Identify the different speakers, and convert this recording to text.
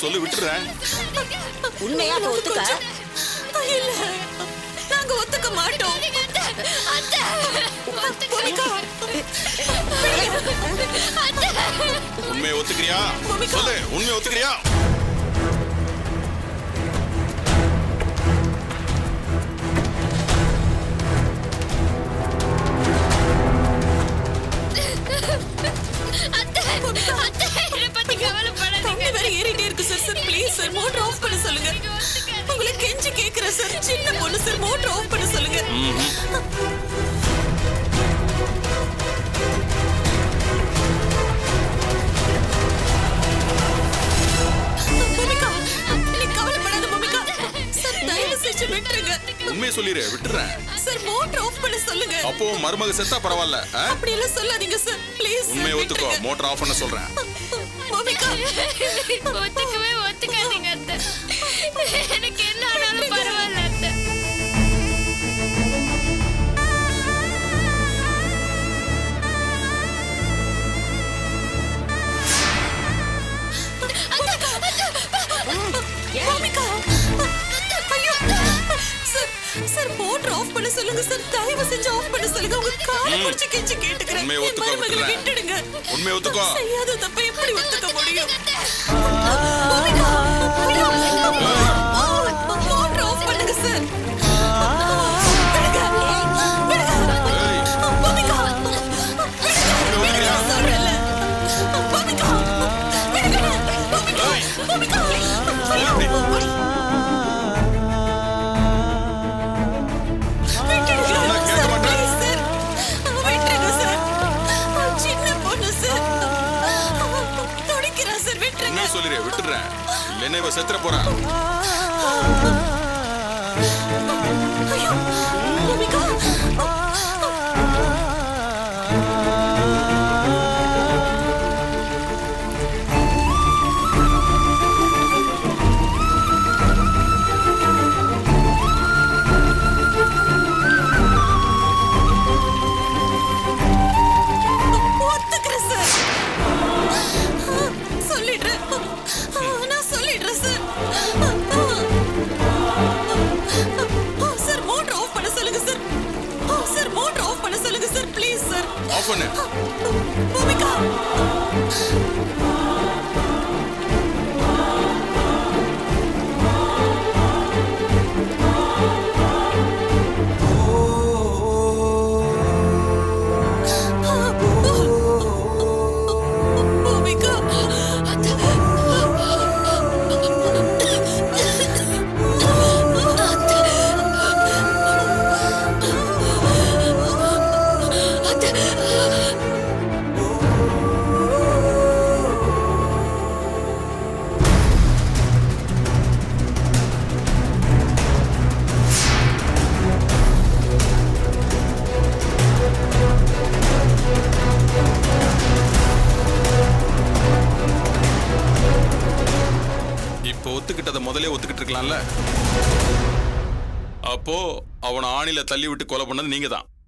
Speaker 1: சொல்லு விட்டுறேன்.
Speaker 2: உண்மையா ஒத்துக்க?
Speaker 3: இல்ல, நாங்க ஒத்துக்க மாட்டோம்.
Speaker 1: உண்மையை ஒத்துக்கிறியா? சொல்லு, உண்மையை ஒத்துக்கிறியா?
Speaker 3: ஏறிட்டே இருக்கு sir. Sir please sir, motor off பண்ண சொல்லுங்க. உங்களை கெஞ்சி கேக்குறேன் சார். சின்ன பொண்ணு சார், மோட்டர் ஆஃப் பண்ண சொல்லுங்க. பூமிகா, நீ கவலைப்படாத பூமிகா. சார் தயவு செஞ்சு விட்டுருங்க.
Speaker 1: உண்மையை சொல்லிடு, விட்டுறேன்.
Speaker 3: சார் மோட்டர் ஆஃப் பண்ண சொல்லுங்க.
Speaker 1: அப்போ மருமக செத்தா பரவாயில்ல.
Speaker 3: அப்படி எல்லாம் சொல்லாதீங்க சார். ப்ளீஸ்
Speaker 1: உண்மையை ஒத்துக்கோ, மோட்டர் ஆஃப் பண்ண சொல்றேன்.
Speaker 3: பூமிகா,
Speaker 4: ஒத்துக்கவே ஒத்துக்காதீங்க அத்தை. எனக்கு என்ன ஆனாலும் பரவாயில்ல அத்தை.
Speaker 3: பூமிகா. ஐயோ. சார், சார் மோட்டர் ஆஃப் பண்ண சொல்லுங்க சார். தயவு செஞ்சு ஆஃப் பண்ண சொல்லுங்க. உங்க காலை பிடிச்சு கெஞ்சி கேட்டுக்கிறேன்.
Speaker 1: உண்மையை ஒத்துக்கோ,
Speaker 3: மருமகளை
Speaker 1: விட்டுறேன்.
Speaker 3: விட்டுடுங்க.
Speaker 1: உண்மையை ஒத்துக்கோ.
Speaker 3: செய்யாத தப்ப எப்படி ஒத்துக்க முடியும்? பூமிகா, ஐயோ. மோட்டர் ஆஃப் பண்ணுங்க சார். விடுங்க. விடுங்க.
Speaker 1: ஏய்,
Speaker 3: பூமிகா. விடுங்க. நான் சொல்றேன்ல. பூமிகா. விடுங்க. பூமிகா.
Speaker 1: ஏய்.
Speaker 3: பூமிகா.
Speaker 1: சொல்லு இப்படி. சொன்னா கேட்க மாட்டேன். உண்மையை சொல்லிடு, விட்டுறேன். இல்லைன்னா இவ செத்துற போறா. ஆஃப் பண்ணு.
Speaker 3: பூமிகா.
Speaker 1: ஒத்துக்கிட்டதை முதலே ஒத்துக்கிட்டு இருக்கலாம்ல. அப்போ அவனை ஆணில தள்ளி விட்டு கொலை பண்ணது நீங்க தான்.